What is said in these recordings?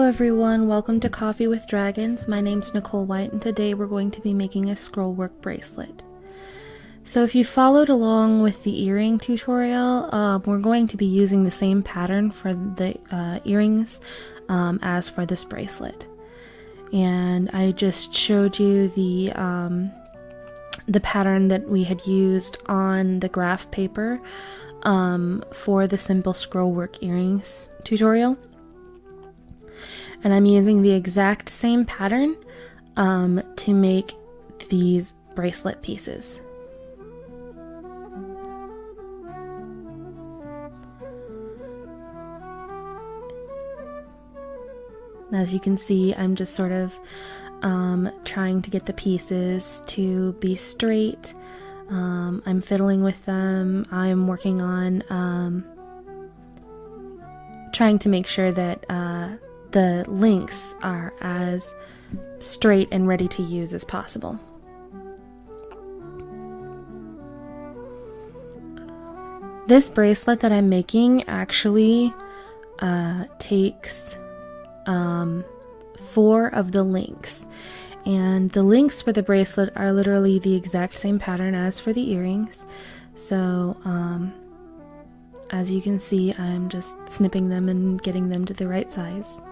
everyone, welcome to Coffee with Dragons. My name's Nichole White and today we're going to be making a scrollwork bracelet. So if you followed along with the earring tutorial, we're going to be using the same pattern for the earrings as for this bracelet. And I just showed you the pattern that we had used on the graph paper for the simple scrollwork earrings tutorial. And I'm using the exact same pattern to make these bracelet pieces. As you can see, I'm just sort of trying to get the pieces to be straight. I'm fiddling with them. I'm working on trying to make sure that the links are as straight and ready to use as possible. This bracelet that I'm making actually takes 4 of the links, and the links for the bracelet are literally the exact same pattern as for the earrings. So as you can see, I'm just snipping them and getting them to the right size.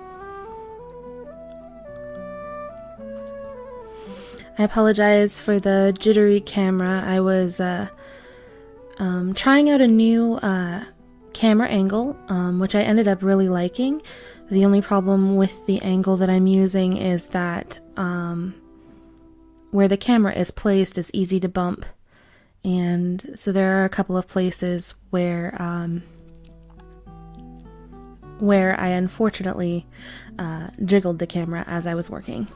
I apologize for the jittery camera. I was trying out a new camera angle, which I ended up really liking. The only problem with the angle that I'm using is that where the camera is placed is easy to bump. And so there are a couple of places where I unfortunately jiggled the camera as I was working.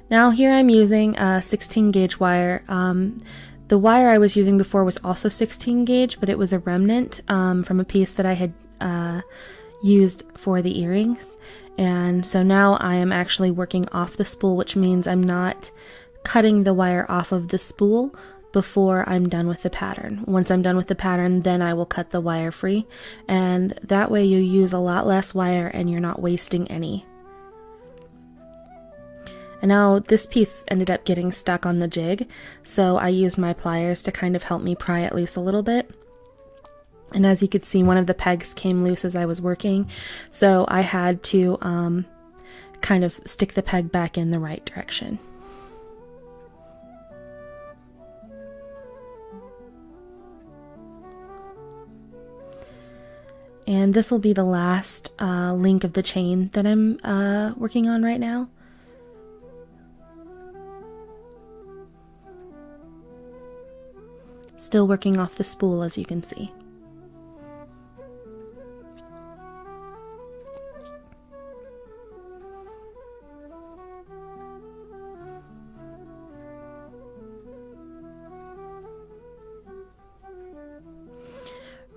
Now here I'm using a 16 gauge wire. The wire I was using before was also 16 gauge, but it was a remnant from a piece that I had used for the earrings. And so now I am actually working off the spool, which means I'm not cutting the wire off of the spool before I'm done with the pattern. Once I'm done with the pattern, then I will cut the wire free, and that way you use a lot less wire and you're not wasting any. And now this piece ended up getting stuck on the jig, so I used my pliers to kind of help me pry it loose a little bit. And as you could see, one of the pegs came loose as I was working, so I had to kind of stick the peg back in the right direction. And this will be the last link of the chain that I'm working on right now. Still working off the spool, as you can see.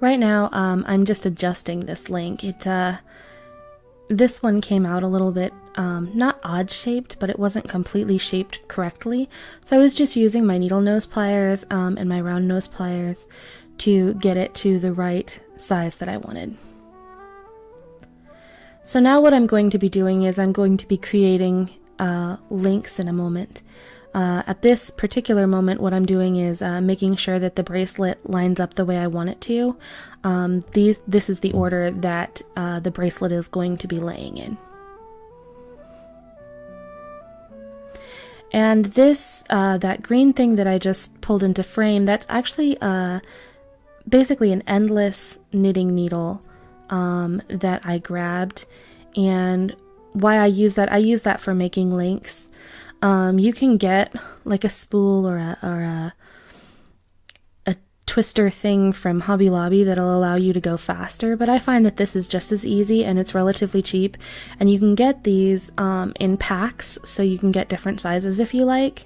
Right now, I'm just adjusting this link. This one came out a little bit, not odd shaped, but it wasn't completely shaped correctly. So I was just using my needle nose pliers and my round nose pliers to get it to the right size that I wanted. So now what I'm going to be doing is I'm going to be creating links in a moment. At this particular moment, what I'm doing is making sure that the bracelet lines up the way I want it to. This is the order that the bracelet is going to be laying in. And this, that green thing that I just pulled into frame, that's actually basically an endless knitting needle that I grabbed. And why I use that for making links. You can get like a spool or a twister thing from Hobby Lobby that'll allow you to go faster, but I find that this is just as easy and it's relatively cheap, and you can get these in packs, so you can get different sizes if you like.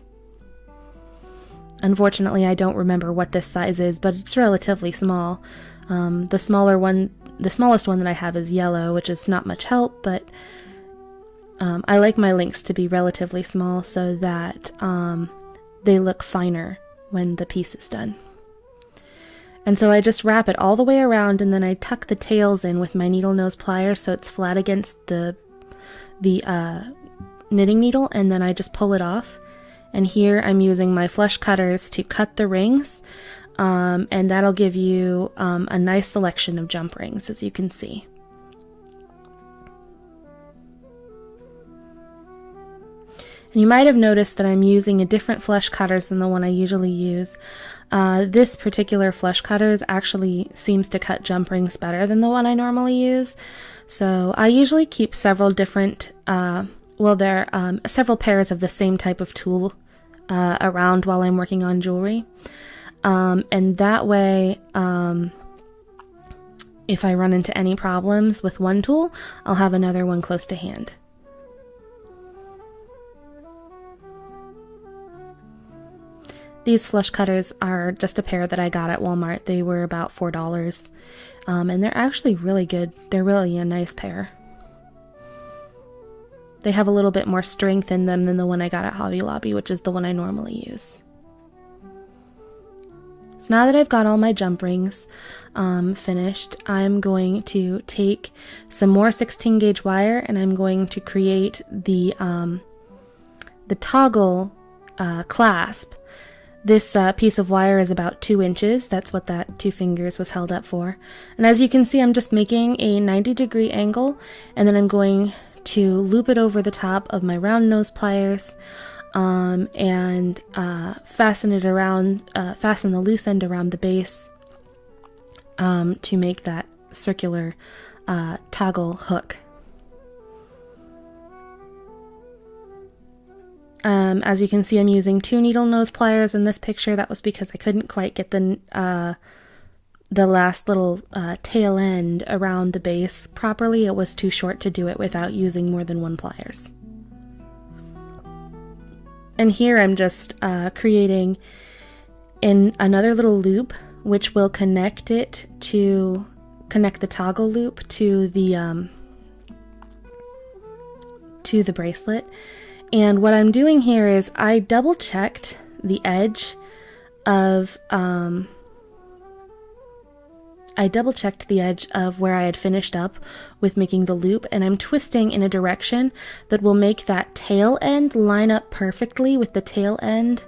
Unfortunately, I don't remember what this size is, but it's relatively small. The smallest one that I have is yellow, which is not much help, but I like my links to be relatively small so that they look finer when the piece is done. And so I just wrap it all the way around, and then I tuck the tails in with my needle nose pliers so it's flat against the knitting needle, and then I just pull it off. And here I'm using my flush cutters to cut the rings, and that'll give you a nice selection of jump rings, as you can see. And you might have noticed that I'm using a different flush cutters than the one I usually use. This particular flush cutters actually seems to cut jump rings better than the one I normally use. So I usually keep several different, several pairs of the same type of tool around while I'm working on jewelry. And that way, if I run into any problems with one tool, I'll have another one close to hand. These flush cutters are just a pair that I got at Walmart. They were about $4, and they're actually really good. They're really a nice pair. They have a little bit more strength in them than the one I got at Hobby Lobby, which is the one I normally use. So now that I've got all my jump rings finished, I'm going to take some more 16 gauge wire, and I'm going to create the toggle clasp. This piece of wire is about 2 inches. That's what that 2 fingers was held up for. And as you can see, I'm just making a 90-degree angle, and then I'm going to loop it over the top of my round nose pliers and fasten the loose end around the base to make that circular toggle hook. As you can see, I'm using 2 needle nose pliers in this picture. That was because I couldn't quite get the last little tail end around the base properly. It was too short to do it without using more than 1 pliers. And here I'm just creating another little loop, which will connect the toggle loop to the bracelet. And what I'm doing here is I double checked the edge of where I had finished up with making the loop, and I'm twisting in a direction that will make that tail end line up perfectly with the tail end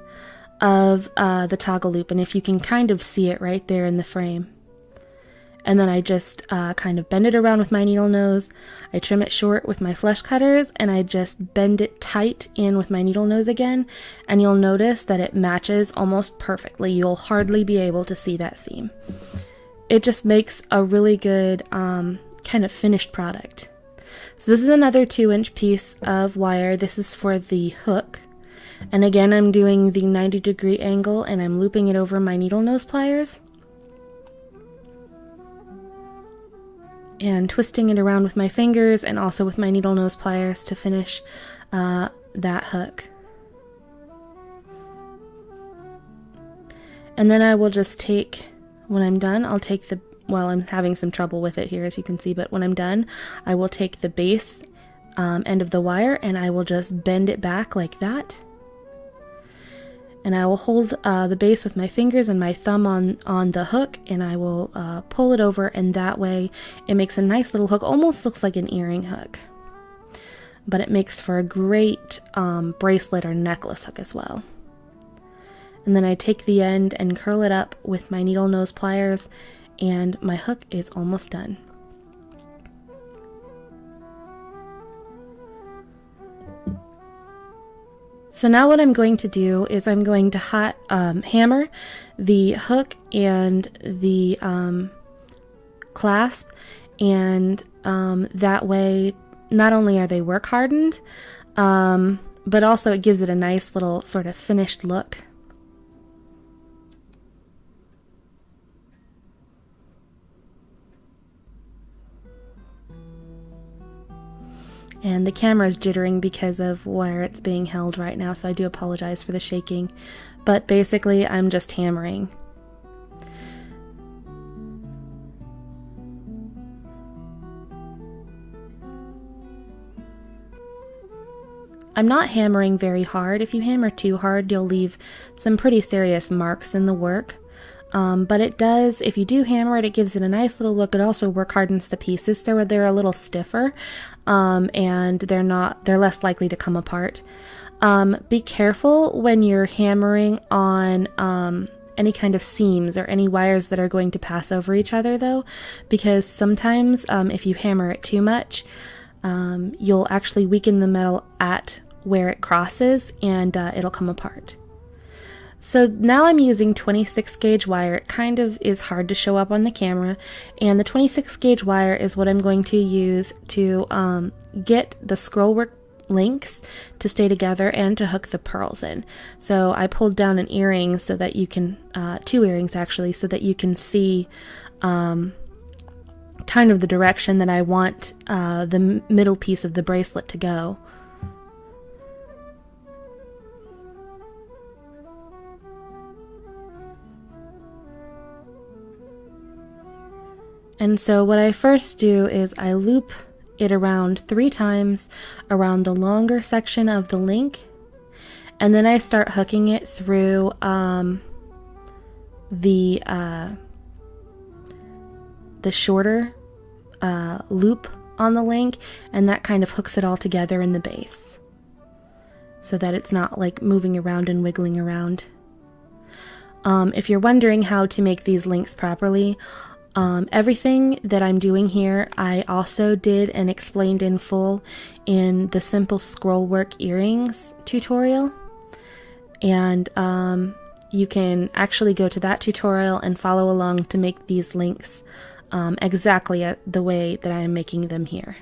of the toggle loop. And if you can kind of see it right there in the frame. And then I just kind of bend it around with my needle nose. I trim it short with my flush cutters, and I just bend it tight in with my needle nose again. And you'll notice that it matches almost perfectly. You'll hardly be able to see that seam. It just makes a really good kind of finished product. So this is another 2-inch piece of wire. This is for the hook. And again, I'm doing the 90-degree angle, and I'm looping it over my needle nose pliers. And twisting it around with my fingers and also with my needle nose pliers to finish that hook. And then I will just take, when I'm done, I'm having some trouble with it here, as you can see, but when I'm done, I will take the base end of the wire, and I will just bend it back like that. And I will hold the base with my fingers and my thumb on the hook, and I will pull it over, and that way it makes a nice little hook. Almost looks like an earring hook, but it makes for a great bracelet or necklace hook as well. And then I take the end and curl it up with my needle nose pliers, and my hook is almost done. So now what I'm going to do is I'm going to hammer the hook and the clasp, and that way not only are they work hardened, but also it gives it a nice little sort of finished look. And the camera is jittering because of where it's being held right now, so I do apologize for the shaking. But basically, I'm just hammering. I'm not hammering very hard. If you hammer too hard, you'll leave some pretty serious marks in the work. But it does, if you do hammer it, it gives it a nice little look. It also work hardens the pieces. They're a little stiffer, and they're less likely to come apart. Be careful when you're hammering on any kind of seams or any wires that are going to pass over each other, though, because sometimes if you hammer it too much, you'll actually weaken the metal at where it crosses, and it'll come apart. So now I'm using 26 gauge wire. It kind of is hard to show up on the camera, and the 26 gauge wire is what I'm going to use to get the scrollwork links to stay together and to hook the pearls in. So I pulled down an earring so that you can, 2 earrings actually, so that you can see kind of the direction that I want the middle piece of the bracelet to go. And so what I first do is I loop it around 3 times around the longer section of the link, and then I start hooking it through the shorter loop on the link, and that kind of hooks it all together in the base so that it's not like moving around and wiggling around. If you're wondering how to make these links properly, everything that I'm doing here, I also did and explained in full in the simple scrollwork earrings tutorial. And you can actually go to that tutorial and follow along to make these links exactly the way that I am making them here.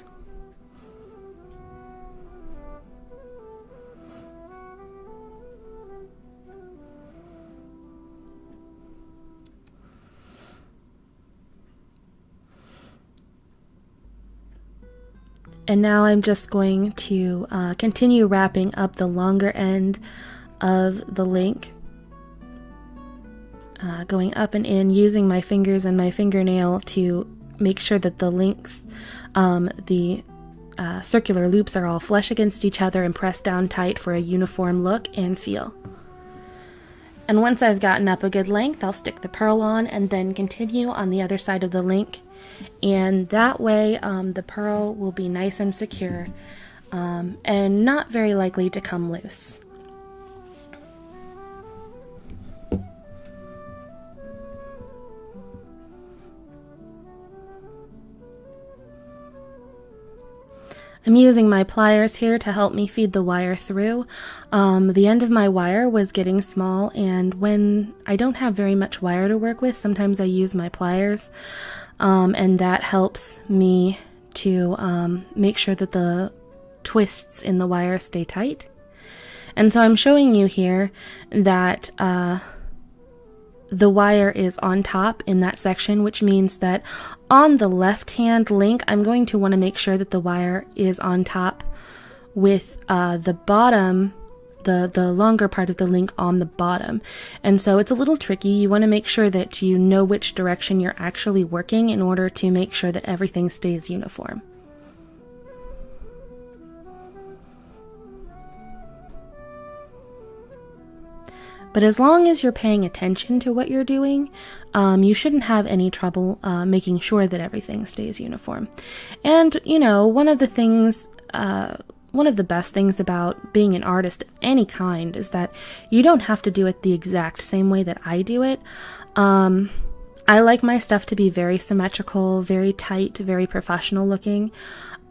And now I'm just going to continue wrapping up the longer end of the link, going up and in, using my fingers and my fingernail to make sure that the links, the circular loops are all flush against each other and pressed down tight for a uniform look and feel. And once I've gotten up a good length, I'll stick the pearl on and then continue on the other side of the link. And that way the pearl will be nice and secure and not very likely to come loose. I'm using my pliers here to help me feed the wire through. The end of my wire was getting small, and when I don't have very much wire to work with, sometimes I use my pliers, and that helps me to make sure that the twists in the wire stay tight. And so I'm showing you here that the wire is on top in that section, which means that on the left-hand link, I'm going to want to make sure that the wire is on top with the bottom, the longer part of the link on the bottom. And so it's a little tricky. You want to make sure that you know which direction you're actually working in order to make sure that everything stays uniform. But as long as you're paying attention to what you're doing, you shouldn't have any trouble making sure that everything stays uniform. And, you know, one of the best things about being an artist of any kind is that you don't have to do it the exact same way that I do it. I like my stuff to be very symmetrical, very tight, very professional looking.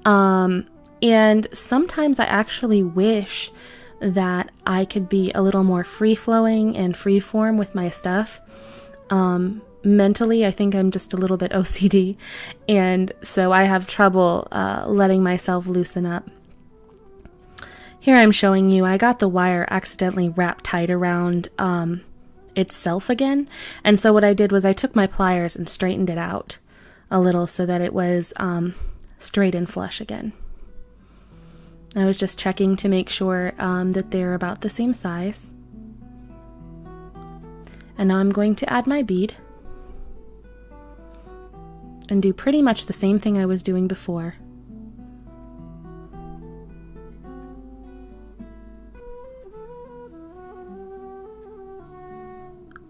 And sometimes I actually wish that I could be a little more free-flowing and free-form with my stuff. Mentally, I think I'm just a little bit OCD, and so I have trouble letting myself loosen up. Here I'm showing you, I got the wire accidentally wrapped tight around itself again, and so what I did was I took my pliers and straightened it out a little so that it was straight and flush again. I was just checking to make sure that they're about the same size. And now I'm going to add my bead and do pretty much the same thing I was doing before.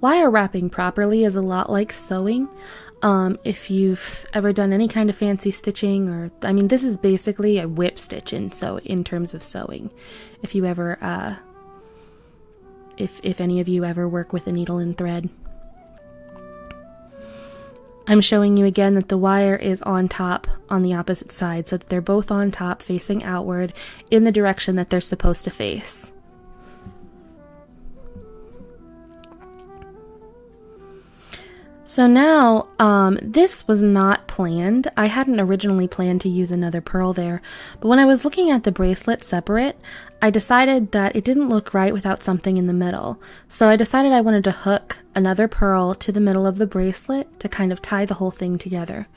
wire wrapping properly is a lot like sewing. If you've ever done any kind of fancy stitching, or I mean, this is basically a whip stitch in terms of sewing. If you ever, if any of you ever work with a needle and thread. I'm showing you again that the wire is on top on the opposite side, so that they're both on top facing outward in the direction that they're supposed to face. So now, this was not planned. I hadn't originally planned to use another pearl there, but when I was looking at the bracelet separate, I decided that it didn't look right without something in the middle. So I decided I wanted to hook another pearl to the middle of the bracelet to kind of tie the whole thing together.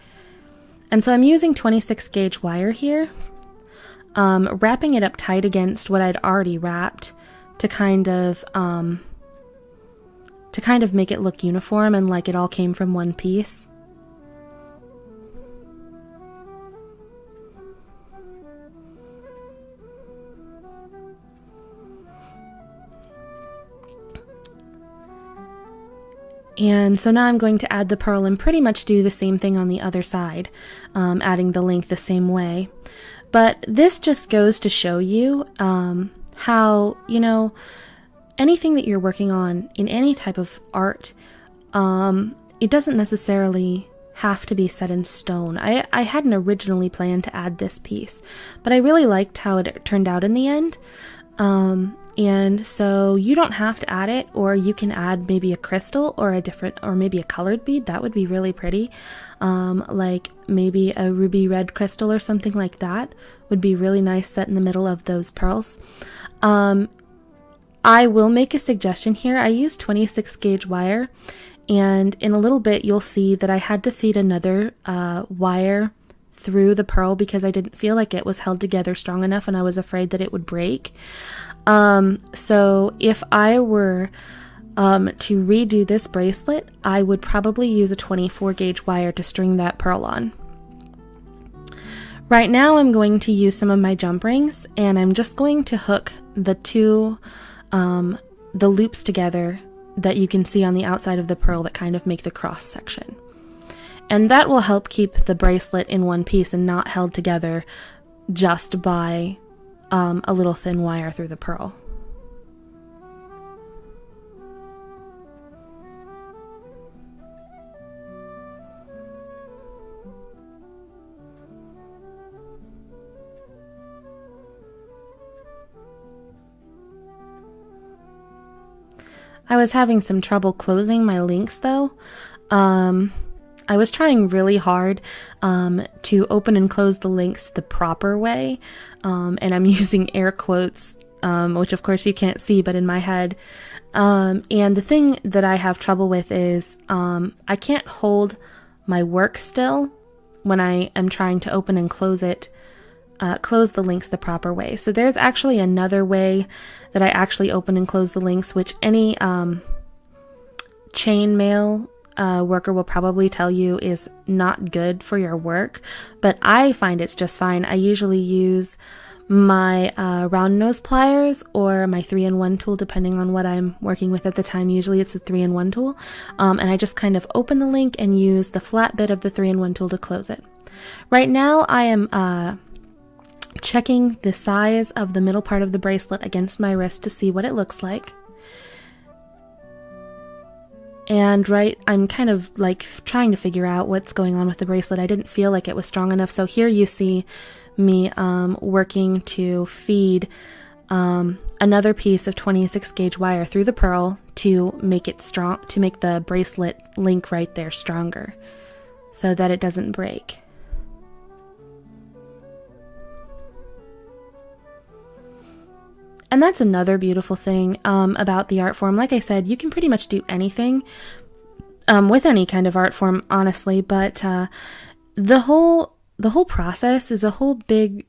And so I'm using 26 gauge wire here, wrapping it up tight against what I'd already wrapped to kind of make it look uniform and like it all came from one piece. And so now I'm going to add the pearl and pretty much do the same thing on the other side, adding the length the same way. But this just goes to show you how, you know, anything that you're working on in any type of art, it doesn't necessarily have to be set in stone. I hadn't originally planned to add this piece, but I really liked how it turned out in the end. And so you don't have to add it, or you can add maybe a crystal or or maybe a colored bead. That would be really pretty. Like maybe a ruby red crystal or something like that would be really nice set in the middle of those pearls. I will make a suggestion here. I used 26 gauge wire, and in a little bit you'll see that I had to feed another wire through the pearl because I didn't feel like it was held together strong enough and I was afraid that it would break. So if I were to redo this bracelet, I would probably use a 24 gauge wire to string that pearl on. Right now I'm going to use some of my jump rings, and I'm just going to hook the the loops together that you can see on the outside of the pearl that kind of make the cross section. And that will help keep the bracelet in one piece and not held together just by a little thin wire through the pearl. I was having some trouble closing my links though. I was trying really hard to open and close the links the proper way, and I'm using air quotes, which of course you can't see, but in my head. And the thing that I have trouble with is I can't hold my work still when I am trying to open and close it, close the links the proper way. So there's actually another way that I actually open and close the links, which any chainmail worker will probably tell you is not good for your work, but I find it's just fine. I usually use my round nose pliers or my 3-in-1 tool, depending on what I'm working with at the time. Usually it's a 3-in-1 tool, and I just kind of open the link and use the flat bit of the 3-in-1 tool to close it. Right now I am checking the size of the middle part of the bracelet against my wrist to see what it looks like. And I'm kind of like trying to figure out what's going on with the bracelet. I didn't feel like it was strong enough. So here you see me working to feed another piece of 26 gauge wire through the pearl to make it strong, to make the bracelet link right there stronger so that it doesn't break. And that's another beautiful thing about the art form. Like I said, you can pretty much do anything with any kind of art form, honestly. But the whole process is a whole big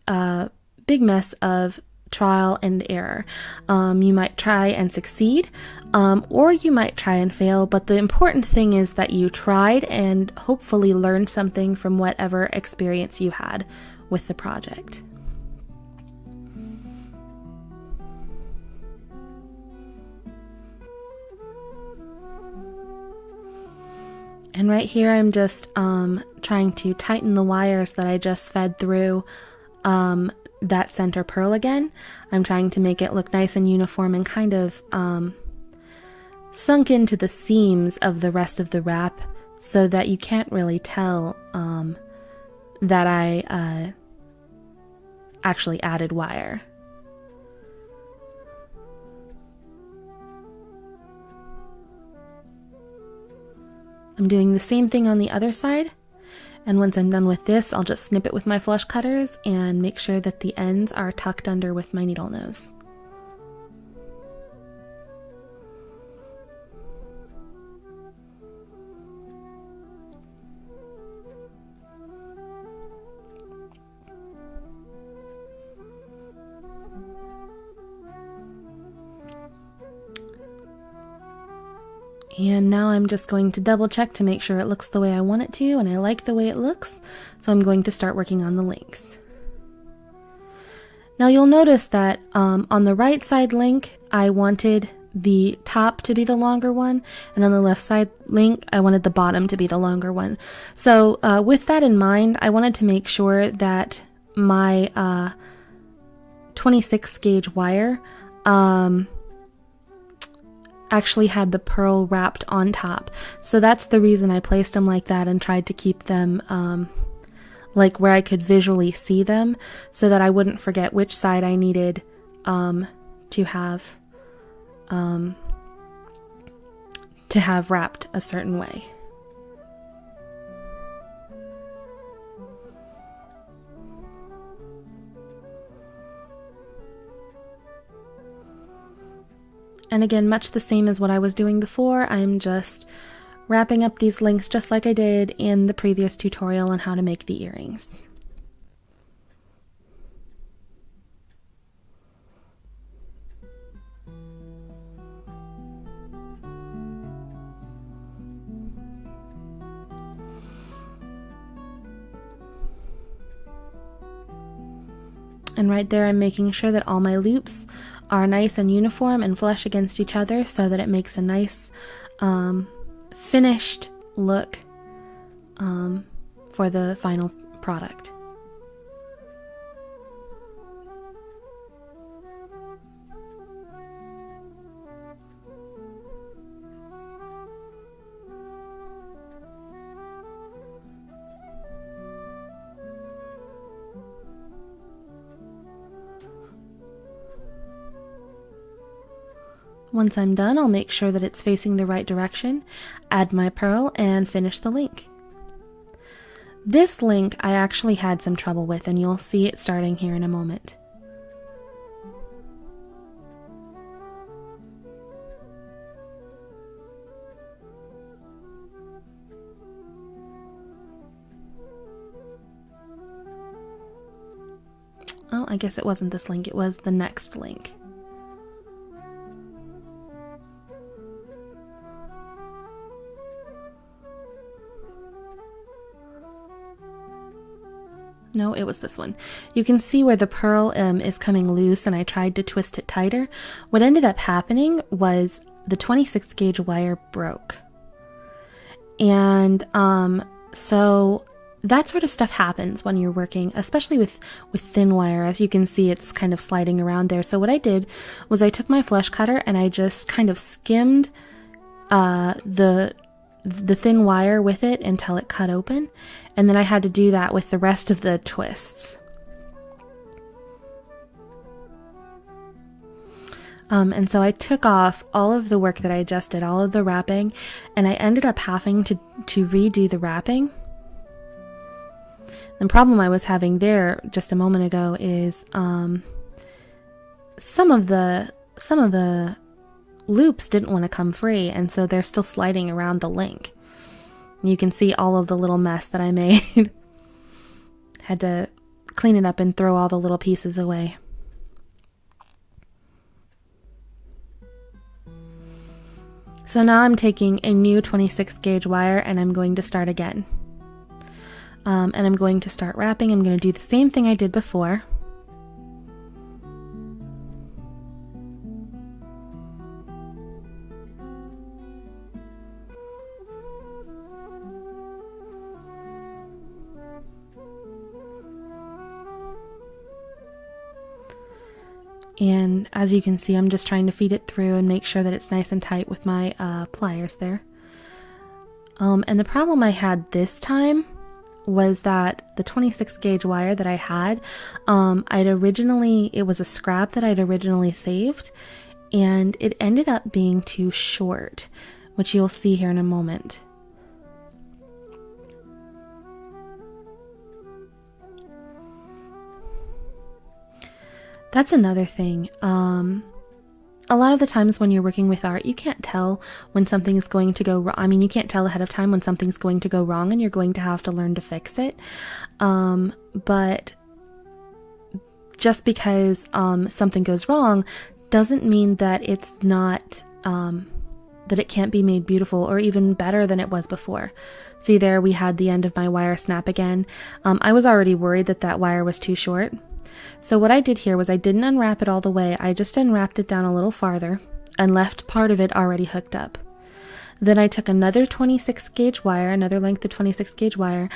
mess of trial and error. You might try and succeed, or you might try and fail. But the important thing is that you tried and hopefully learned something from whatever experience you had with the project. And right here I'm just trying to tighten the wires that I just fed through that center pearl again. I'm trying to make it look nice and uniform and kind of sunk into the seams of the rest of the wrap so that you can't really tell that I actually added wire. I'm doing the same thing on the other side, and once I'm done with this, I'll just snip it with my flush cutters and make sure that the ends are tucked under with my needle nose. And now I'm just going to double check to make sure it looks the way I want it to, and I like the way it looks, so I'm going to start working on the links. Now you'll notice that on the right side link, I wanted the top to be the longer one, and on the left side link, I wanted the bottom to be the longer one. So with that in mind, I wanted to make sure that my 26 gauge wire actually had the pearl wrapped on top. So that's the reason I placed them like that and tried to keep them like where I could visually see them so that I wouldn't forget which side I needed to have wrapped a certain way. And again, much the same as what I was doing before, I'm just wrapping up these links just like I did in the previous tutorial on how to make the earrings. And right there, I'm making sure that all my loops are nice and uniform and flush against each other so that it makes a nice finished look for the final product. Once I'm done, I'll make sure that it's facing the right direction, add my pearl, and finish the link. This link I actually had some trouble with, and you'll see it starting here in a moment. Oh, I guess it wasn't this link, it was the next link. No, it was this one. You can see where the pearl is coming loose, and I tried to twist it tighter. What ended up happening was the 26 gauge wire broke. And so that sort of stuff happens when you're working, especially with thin wire. As you can see, it's kind of sliding around there. So what I did was I took my flush cutter and I just kind of skimmed the thin wire with it until it cut open, and then I had to do that with the rest of the twists. And so I took off all of the work that I just did, all of the wrapping, and I ended up having to redo the wrapping. The problem I was having there just a moment ago is some of the loops didn't want to come free, and so they're still sliding around the link. You can see all of the little mess that I made. Had to clean it up and throw all the little pieces away. So now I'm taking a new 26 gauge wire and I'm going to start again. And I'm going to start wrapping. I'm going to do the same thing I did before. And as you can see, I'm just trying to feed it through and make sure that it's nice and tight with my pliers there. And the problem I had this time was that the 26 gauge wire that I had, it was a scrap that I'd originally saved, and it ended up being too short, which you'll see here in a moment. That's another thing. A lot of the times when you're working with art, you can't tell when something is going to go wrong. I mean, you can't tell ahead of time when something's going to go wrong, and you're going to have to learn to fix it. But just because something goes wrong doesn't mean that it's not, that it can't be made beautiful or even better than it was before. See there, we had the end of my wire snap again. I was already worried that that wire was too short. So what I did here was I didn't unwrap it all the way. I just unwrapped it down a little farther and left part of it already hooked up. Then I took another 26 gauge wire, another length of 26 gauge wire,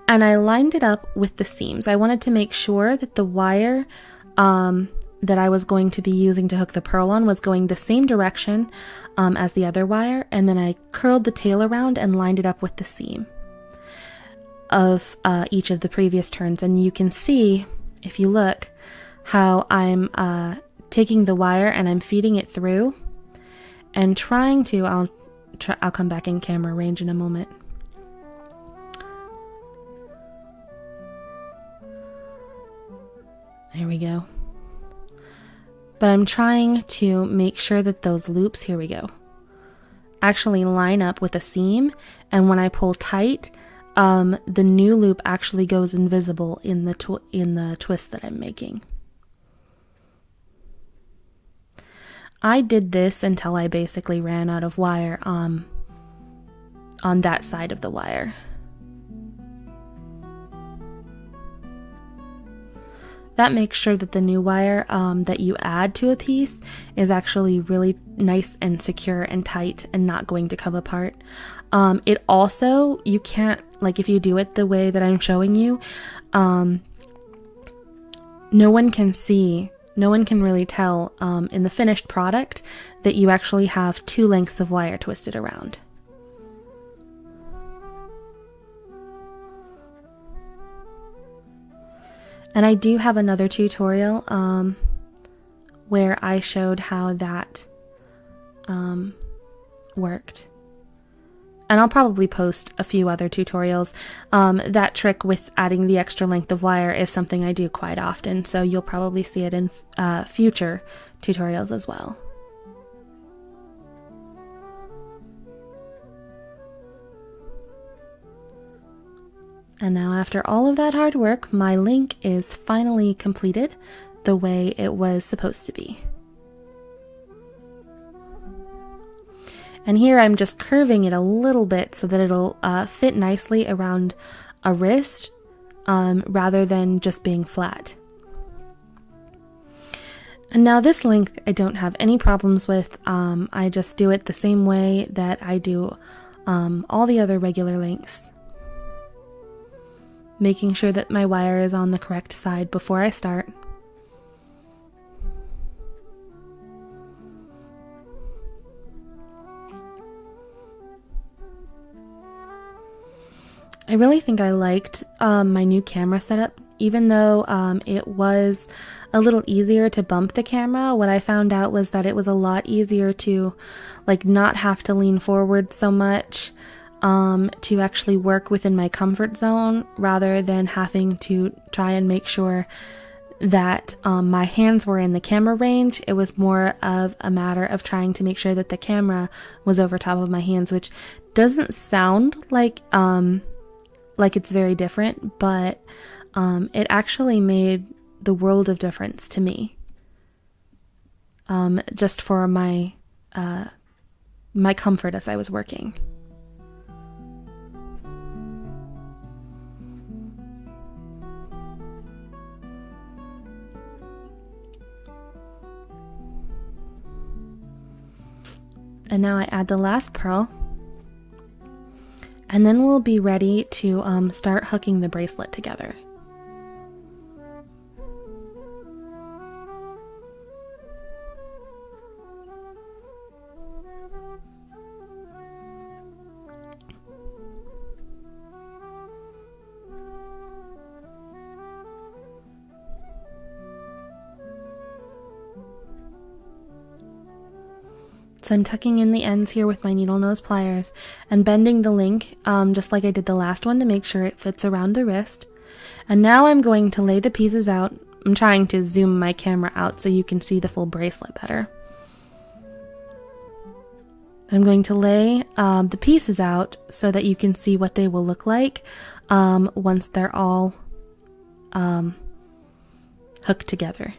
and I lined it up with the seams. I wanted to make sure that the wire that I was going to be using to hook the pearl on was going the same direction as the other wire, and then I curled the tail around and lined it up with the seam of each of the previous turns. And you can see, if you look, how I'm taking the wire and I'm feeding it through and trying to, I'll come back in camera range in a moment. There we go. But I'm trying to make sure that those loops, here we go, actually line up with a seam, and when I pull tight, the new loop actually goes invisible in the twist that I'm making. I did this until I basically ran out of wire on that side of the wire. That makes sure that the new wire that you add to a piece is actually really nice and secure and tight and not going to come apart. It also, you can't, like if you do it the way that I'm showing you, no one can really tell in the finished product that you actually have two lengths of wire twisted around. And I do have another tutorial where I showed how that worked. And I'll probably post a few other tutorials. That trick with adding the extra length of wire is something I do quite often, so you'll probably see it in future tutorials as well. And now, after all of that hard work, my link is finally completed the way it was supposed to be. And here I'm just curving it a little bit so that it'll fit nicely around a wrist rather than just being flat. And now this length I don't have any problems with. I just do it the same way that I do all the other regular lengths, making sure that my wire is on the correct side before I start. I really think I liked my new camera setup. Even though it was a little easier to bump the camera, what I found out was that it was a lot easier to not have to lean forward so much, to actually work within my comfort zone rather than having to try and make sure that my hands were in the camera range. It was more of a matter of trying to make sure that the camera was over top of my hands, which doesn't sound like it's very different, but it actually made the world of difference to me. Just for my comfort as I was working. And now I add the last pearl, and then we'll be ready to start hooking the bracelet together. So I'm tucking in the ends here with my needle nose pliers and bending the link just like I did the last one to make sure it fits around the wrist. And now I'm going to lay the pieces out. I'm trying to zoom my camera out so you can see the full bracelet better. I'm going to lay the pieces out so that you can see what they will look like once they're all hooked together.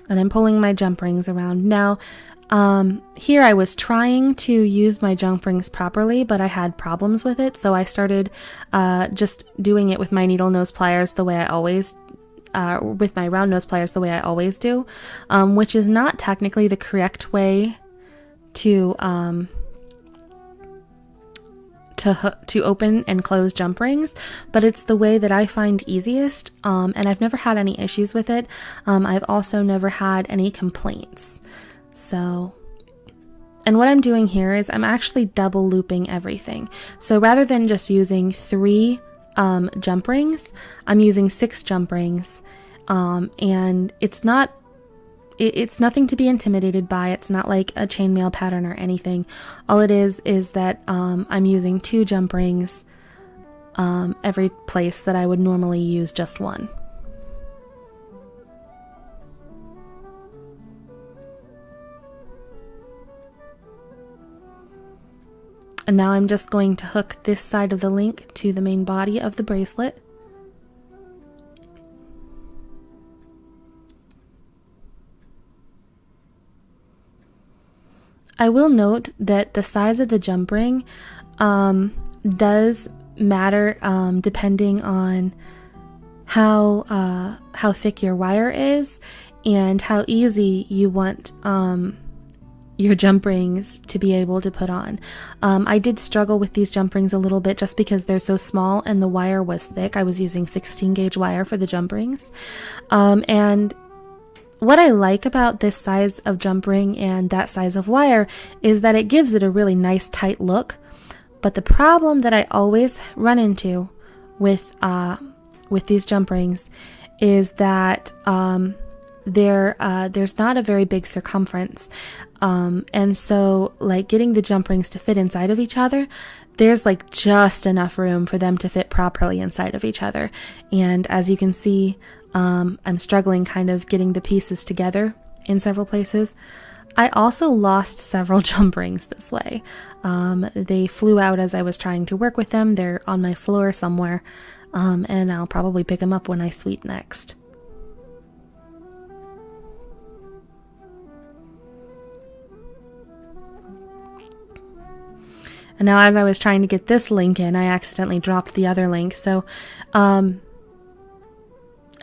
And I'm pulling my jump rings around. Now, here I was trying to use my jump rings properly, but I had problems with it, so I started just doing it with my needle nose pliers the way I always with my round nose pliers the way I always do, which is not technically the correct way to open and close jump rings, but it's the way that I find easiest, and I've never had any issues with it. I've also never had any complaints. So, and what I'm doing here is I'm actually double looping everything. So rather than just using 3 jump rings, I'm using 6 jump rings, and it's nothing to be intimidated by. It's not like a chainmail pattern or anything. All it is that I'm using 2 jump rings every place that I would normally use just 1. And now I'm just going to hook this side of the link to the main body of the bracelet. I will note that the size of the jump ring does matter depending on how thick your wire is and how easy you want your jump rings to be able to put on. I did struggle with these jump rings a little bit just because they're so small and the wire was thick. I was using 16 gauge wire for the jump rings. And what I like about this size of jump ring and that size of wire is that it gives it a really nice tight look. But the problem that I always run into with these jump rings is that there's not a very big circumference, and so like getting the jump rings to fit inside of each other, there's like just enough room for them to fit properly inside of each other. And as you can see, I'm struggling kind of getting the pieces together in several places. I also lost several jump rings this way. They flew out as I was trying to work with them. They're on my floor somewhere, and I'll probably pick them up when I sweep next. And now as I was trying to get this link in, I accidentally dropped the other link. So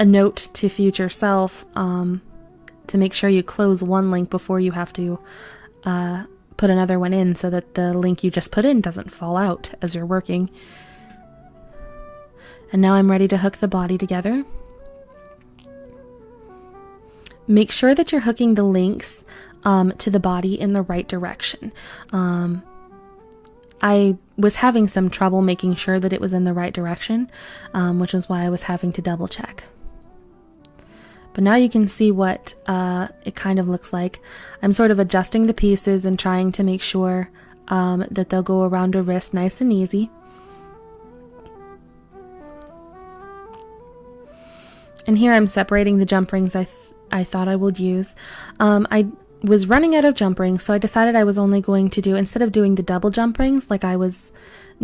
a note to future self, to make sure you close one link before you have to put another one in so that the link you just put in doesn't fall out as you're working. And now I'm ready to hook the body together. Make sure that you're hooking the links to the body in the right direction. I was having some trouble making sure that it was in the right direction, which is why I was having to double check. But now you can see what it kind of looks like. I'm sort of adjusting the pieces and trying to make sure that they'll go around a wrist nice and easy. And here I'm separating the jump rings I thought I would use. I was running out of jump rings, so I decided I was only going to do, instead of doing the double jump rings like I was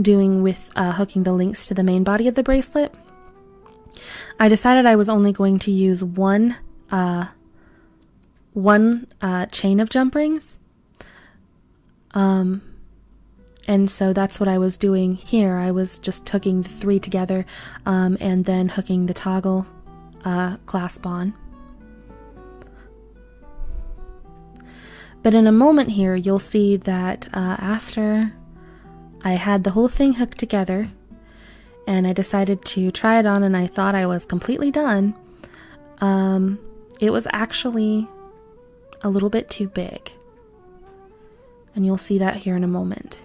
doing with hooking the links to the main body of the bracelet, I decided I was only going to use one chain of jump rings. And so that's what I was doing here. I was just hooking the 3 together and then hooking the toggle clasp on. But in a moment here, you'll see that after I had the whole thing hooked together and I decided to try it on and I thought I was completely done, it was actually a little bit too big. And you'll see that here in a moment.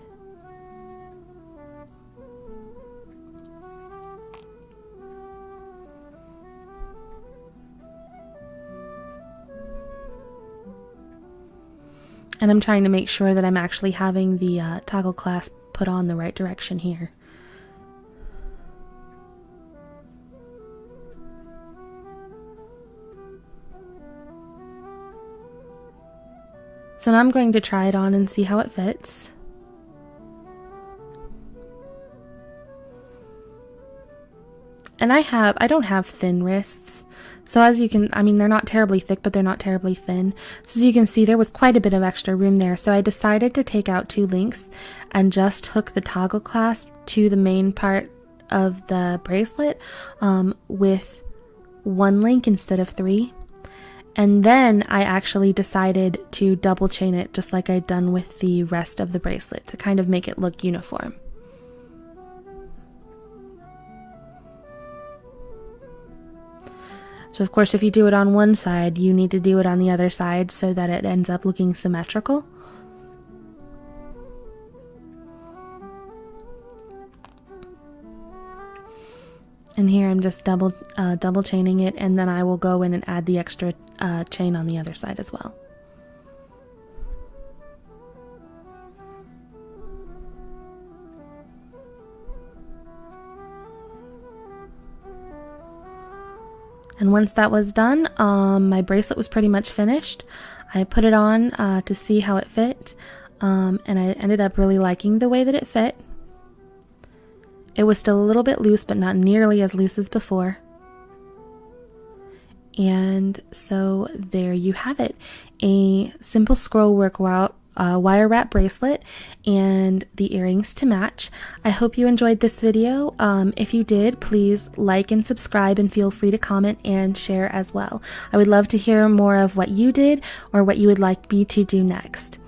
And I'm trying to make sure that I'm actually having the toggle clasp put on the right direction here. So now I'm going to try it on and see how it fits. And I don't have thin wrists. So as you can, I mean, they're not terribly thick, but they're not terribly thin. So as you can see, there was quite a bit of extra room there. So I decided to take out 2 links and just hook the toggle clasp to the main part of the bracelet with 1 link instead of 3. And then I actually decided to double chain it just like I'd done with the rest of the bracelet to kind of make it look uniform. So of course, if you do it on one side, you need to do it on the other side so that it ends up looking symmetrical. And here I'm just double chaining it, and then I will go in and add the extra chain on the other side as well. And once that was done, my bracelet was pretty much finished. I put it on to see how it fit, and I ended up really liking the way that it fit. It was still a little bit loose, but not nearly as loose as before. And so there you have it, a simple scroll work wire wrap bracelet and the earrings to match. I hope you enjoyed this video. If you did, please like and subscribe, and feel free to comment and share as well. I would love to hear more of what you did or what you would like me to do next.